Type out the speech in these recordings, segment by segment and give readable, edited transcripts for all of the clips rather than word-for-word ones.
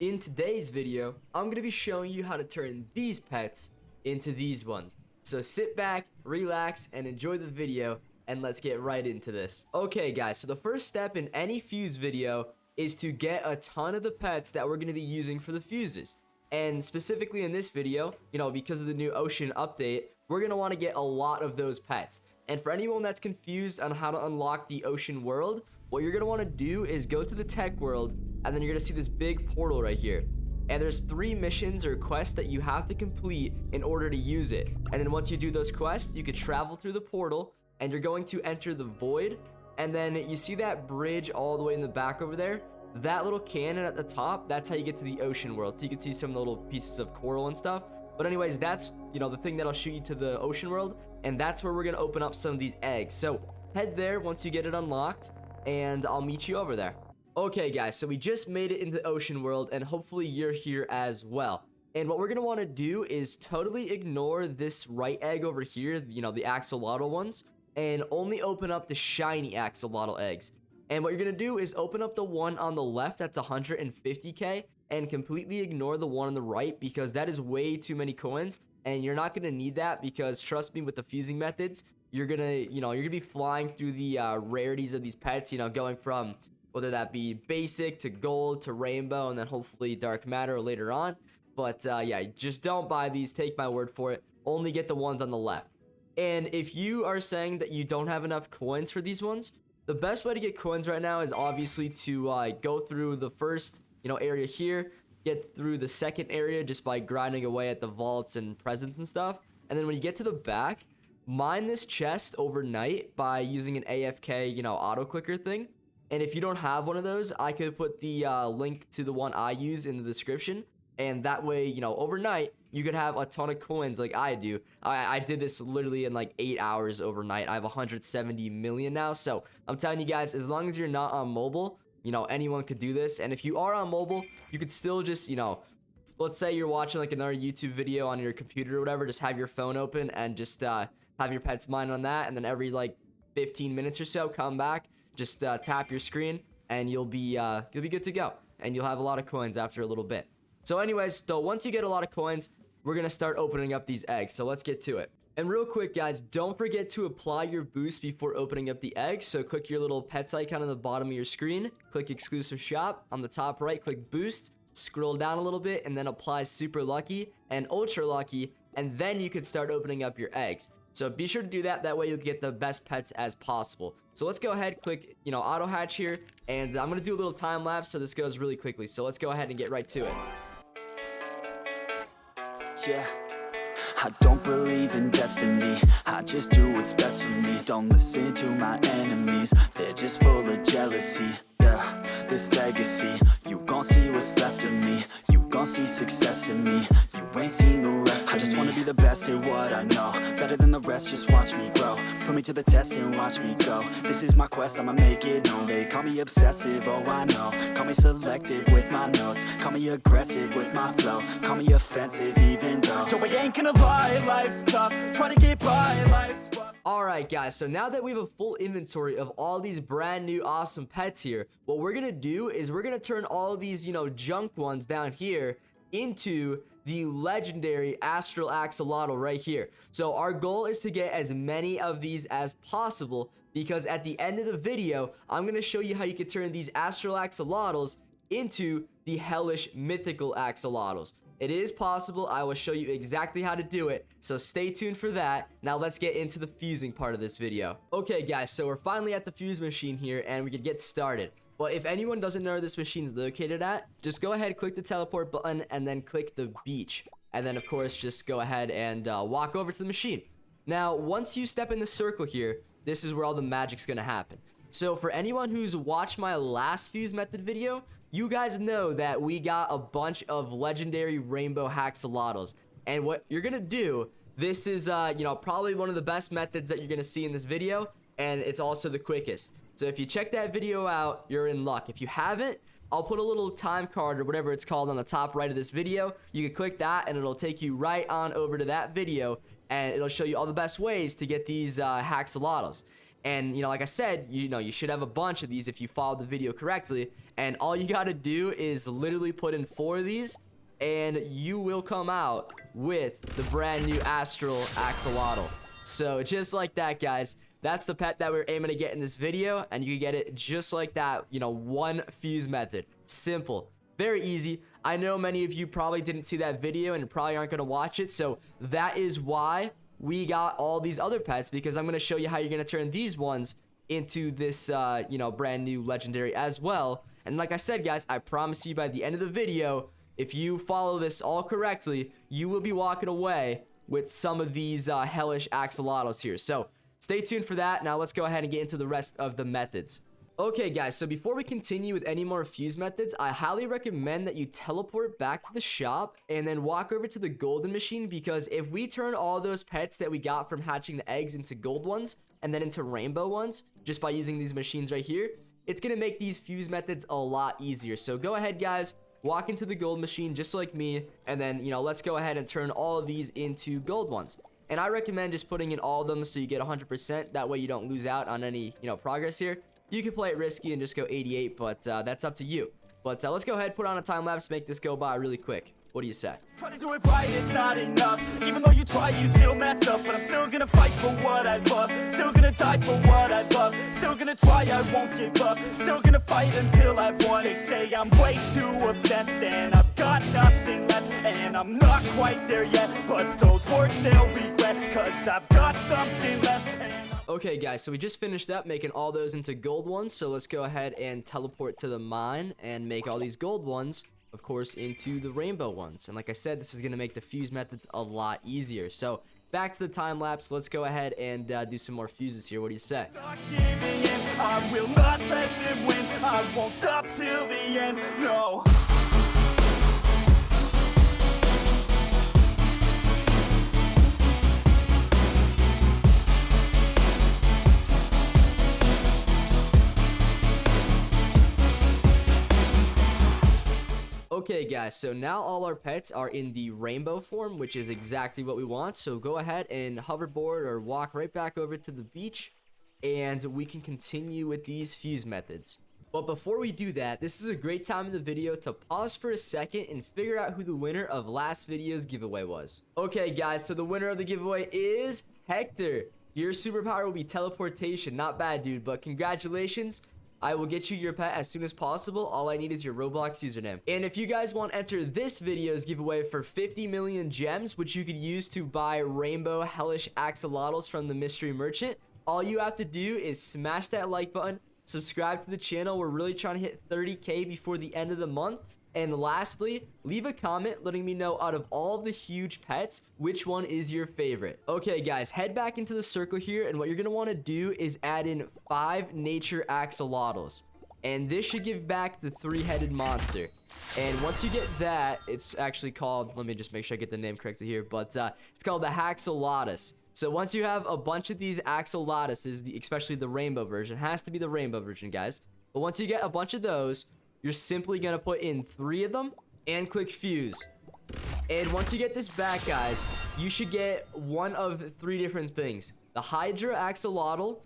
In today's video, I'm going to be showing you how to turn these pets into these ones. So sit back, relax, and enjoy the video, and let's get right into this. Okay guys, so the first step in any fuse video is to get a ton of the pets that we're going to be using for the fuses. And specifically in this video, because of the new ocean update, we're going to want to get a lot of those pets. And for anyone that's confused on how to unlock the ocean world, what you're going to want to do is go to the tech world, and then you're going to see this big portal right here. And there's 3 missions or quests that you have to complete in order to use it. And then once you do those quests, you could travel through the portal, and you're going to enter the void. And then you see that bridge all the way in the back over there? That little cannon at the top, that's how you get to the ocean world. So you can see some of the little pieces of coral and stuff. But anyways, that's, the thing that'll shoot you to the ocean world. And that's where we're going to open up some of these eggs. So head there once you get it unlocked, and I'll meet you over there. Okay guys, so we just made it into the ocean world, and hopefully you're here as well. And what we're going to want to do is totally ignore this right egg over here, the axolotl ones, and only open up the shiny axolotl eggs. And what you're going to do is open up the one on the left that's 150k, and completely ignore the one on the right, because that is way too many coins, and you're not going to need that, because trust me, with the fusing methods, you're going to be flying through the rarities of these pets, going from whether that be basic to gold to rainbow, and then hopefully dark matter later on. But yeah, just don't buy these, take my word for it. Only get the ones on the left. And if you are saying that you don't have enough coins for these ones, the best way to get coins right now is obviously to go through the first area here, get through the second area just by grinding away at the vaults and presents and stuff. And then when you get to the back, mine this chest overnight by using an AFK auto clicker thing. And if you don't have one of those, I could put the link to the one I use in the description. And that way, overnight, you could have a ton of coins like I do. I did this literally in like 8 hours overnight. I have 170 million now. So I'm telling you guys, as long as you're not on mobile, anyone could do this. And if you are on mobile, you could still just, let's say you're watching like another YouTube video on your computer or whatever, just have your phone open and just have your pets mine on that. And then every like 15 minutes or so, come back. Just tap your screen, and you'll be good to go, and you'll have a lot of coins after a little bit. So anyways, though, once you get a lot of coins, we're gonna start opening up these eggs. So let's get to it. And real quick, guys, don't forget to apply your boost before opening up the eggs. So click your little pets icon on the bottom of your screen, click exclusive shop on the top right, click boost, scroll down a little bit, and then apply super lucky and ultra lucky, and then you could start opening up your eggs. So be sure to do that. That way you'll get the best pets as possible. So let's go ahead, click, auto hatch here. And I'm going to do a little time lapse so this goes really quickly. So let's go ahead and get right to it. Yeah, I don't believe in destiny. I just do what's best for me. Don't listen to my enemies. They're just full of jealousy. Yeah, this legacy. You gon' see what's left of me. You gon' see success in me. You ain't seen the rest of me. I just wanna be the best at what I know. Better than the rest, just watch me grow. Put me to the test and watch me go. This is my quest, I'ma make it known. They call me obsessive, oh I know. Call me selective with my notes. Call me aggressive with my flow. Call me offensive even though Joe, I ain't gonna lie, life's tough. Try to get by, life's rough. Alright guys, so now that we have a full inventory of all these brand new awesome pets here, what we're gonna do is we're gonna turn all of these, junk ones down here into the legendary astral axolotl right here. So our goal is to get as many of these as possible, because at the end of the video, I'm gonna show you how you can turn these astral axolotls into the hellish mythical axolotls. It is possible. I will show you exactly how to do it, so stay tuned for that. Now let's get into the fusing part of this video. Okay guys, so we're finally at the fuse machine here, and we can get started. But if anyone doesn't know where this machine is located at, just go ahead, click the teleport button, and then click the beach. And then of course, just go ahead and walk over to the machine. Now, once you step in the circle here, this is where all the magic's gonna happen. So for anyone who's watched my last fuse method video, you guys know that we got a bunch of legendary rainbow axolotls. And what you're gonna do, this is probably one of the best methods that you're gonna see in this video, and it's also the quickest. So if you check that video out, you're in luck. If you haven't, I'll put a little time card or whatever it's called on the top right of this video. You can click that and it'll take you right on over to that video, and it'll show you all the best ways to get these axolotls. And like I said, you should have a bunch of these if you follow the video correctly. And all you got to do is literally put in 4 of these, and you will come out with the brand new astral axolotl. So just like that, guys, that's the pet that we're aiming to get in this video, and you can get it just like that, you know, one fuse method. Simple, very easy. I know many of you probably didn't see that video and probably aren't going to watch it, so that is why we got all these other pets, because I'm going to show you how you're going to turn these ones into this you know, brand new legendary as well. And like I said, guys, I promise you by the end of the video, if you follow this all correctly, you will be walking away with some of these hellish axolotls here. So stay tuned for that. Now let's go ahead and get into the rest of the methods. Okay, guys, so before we continue with any more fuse methods, I highly recommend that you teleport back to the shop and then walk over to the golden machine, because if we turn all those pets that we got from hatching the eggs into gold ones and then into rainbow ones just by using these machines right here, it's going to make these fuse methods a lot easier. So go ahead, guys, walk into the gold machine just like me, and then, you know, let's go ahead and turn all of these into gold ones. And I recommend just putting in all of them so you get 100%. That way you don't lose out on any, you know, progress here. You can play it risky and just go 88, but that's up to you. But let's go ahead, put on a time lapse, make this go by really quick. What do you say? Try to do it right, it's not enough. Even though you try, you still mess up. But I'm still gonna fight for what I love. Still gonna die for what I love. Still gonna try, I won't give up. Still gonna fight until I've won. They say I'm way too obsessed and I've got nothing left. And I'm not quite there yet, but those words they'll regret, cause I've got something left. Okay, guys, so we just finished up making all those into gold ones. So let's go ahead and teleport to the mine and make all these gold ones, of course, into the rainbow ones. And like I said, this is going to make the fuse methods a lot easier. So back to the time lapse. Let's go ahead and do some more fuses here. What do you say? Not giving in, I will not let them win. I won't stop till the end, no. Okay, guys, so now all our pets are in the rainbow form, which is exactly what we want. So go ahead and hoverboard or walk right back over to the beach, and we can continue with these fuse methods. But before we do that, this is a great time in the video to pause for a second and figure out who the winner of last video's giveaway was. Okay, guys, so the winner of the giveaway is Hector. Your superpower will be teleportation. Not bad, dude, but congratulations. I will get you your pet as soon as possible. All I need is your Roblox username. And if you guys want to enter this video's giveaway for 50 million gems, which you could use to buy rainbow hellish axolotls from the mystery merchant, all you have to do is smash that like button, subscribe to the channel. We're really trying to hit 30K before the end of the month. And lastly, leave a comment letting me know out of all of the huge pets, which one is your favorite. Okay, guys, head back into the circle here, and what you're going to want to do is add in 5 nature axolotls. And this should give back the 3-headed monster. And once you get that, it's actually called, let me just make sure I get the name correctly here, but it's called the Axolotls. So once you have a bunch of these Axolotls, especially the rainbow version, has to be the rainbow version, guys. But once you get a bunch of those, you're simply going to put in 3 of them and click fuse. And once you get this back, guys, you should get one of 3 different things. The Hydra Axolotl,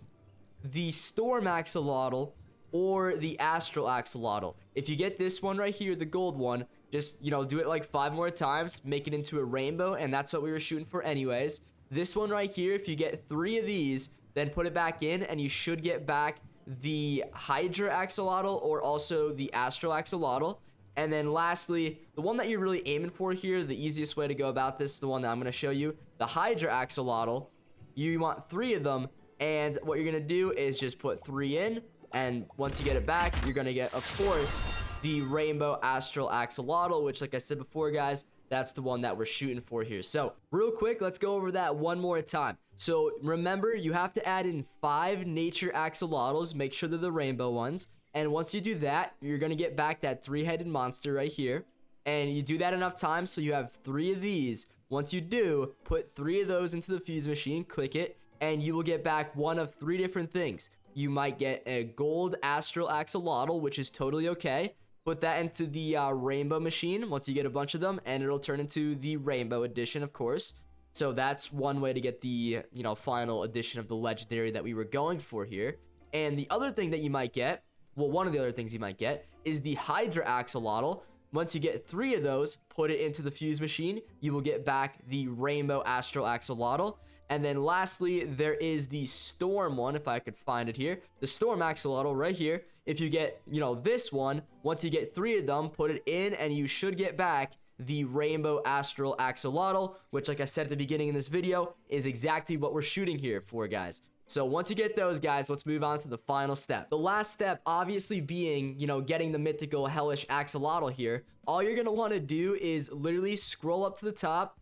the Storm Axolotl, or the Astral Axolotl. If you get this one right here, the gold one, just, you know, do it like 5 more times, make it into a rainbow, and that's what we were shooting for anyways. This one right here, if you get 3 of these, then put it back in, and you should get back the Hydra Axolotl or also the Astral Axolotl. And then lastly, the one that you're really aiming for here, the easiest way to go about this, the one that I'm going to show you, the Hydra Axolotl. You want 3 of them, and what you're going to do is just put 3 in, and once you get it back, you're going to get, of course, the Rainbow Astral Axolotl, which, like I said before, guys, that's the one that we're shooting for here. So real quick, let's go over that one more time. So remember, you have to add in 5 nature axolotls. Make sure they're the rainbow ones. And once you do that, you're going to get back that 3-headed monster right here. And you do that enough times so you have 3 of these. Once you do, put 3 of those into the fuse machine, click it, and you will get back one of 3 different things. You might get a gold astral axolotl, which is totally okay. Put that into the rainbow machine once you get a bunch of them, and it'll turn into the rainbow edition, of course. So that's one way to get the, you know, final edition of the legendary that we were going for here. And the other thing that you might get well, one of the other things you might get is the Hydra Axolotl. Once you get 3 of those, put it into the fuse machine, you will get back the Rainbow Astral Axolotl. And then lastly, there is the Storm one, if I could find it here. The Storm Axolotl right here. If you get, this one, once you get 3 of them, put it in and you should get back the Rainbow Astral Axolotl, which, like I said at the beginning in this video, is exactly what we're shooting here for, guys. So once you get those, guys, let's move on to the final step. The last step obviously being, getting the mythical hellish axolotl here. All you're going to want to do is literally scroll up to the top,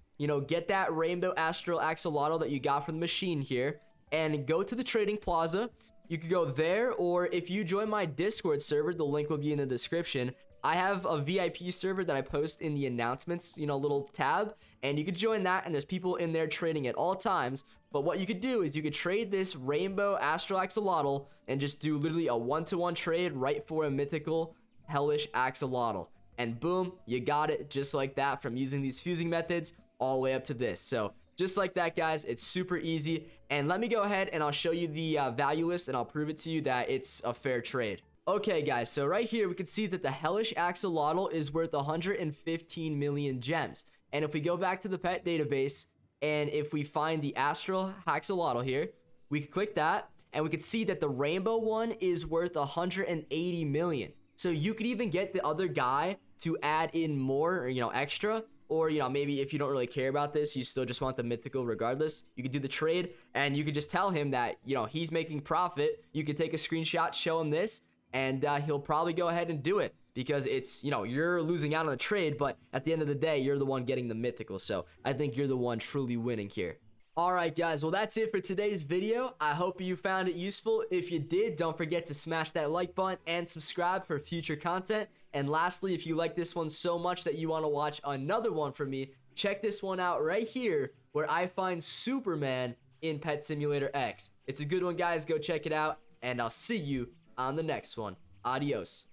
get that Rainbow Astral Axolotl that you got from the machine here, and go to the trading plaza. You could go there, or if you join my Discord server, the link will be in the description. I have a VIP server that I post in the announcements, little tab, and you could join that, and there's people in there trading at all times. But what you could do is you could trade this Rainbow Astral Axolotl and just do literally a 1-to-1 trade right for a mythical hellish axolotl. And boom, you got it just like that from using these fusing methods all the way up to this. So just like that, guys, it's super easy. And let me go ahead and I'll show you the value list and I'll prove it to you that it's a fair trade. Okay, guys, so right here we can see that the hellish axolotl is worth 115 million gems. And if we go back to the pet database, and if we find the astral axolotl here, we can click that and we can see that the rainbow one is worth 180 million. So you could even get the other guy to add in more, extra, or, maybe if you don't really care about this, you still just want the mythical regardless, you could do the trade and you could just tell him that, he's making profit. You could take a screenshot, show him this, and he'll probably go ahead and do it. Because it's, you're losing out on the trade, but at the end of the day, you're the one getting the mythical. So I think you're the one truly winning here. Alright, guys, well, that's it for today's video. I hope you found it useful. If you did, don't forget to smash that like button and subscribe for future content. And lastly, if you like this one so much that you want to watch another one from me, check this one out right here where I find Superman in Pet Simulator X. It's a good one, guys. Go check it out, and I'll see you on the next one. Adios.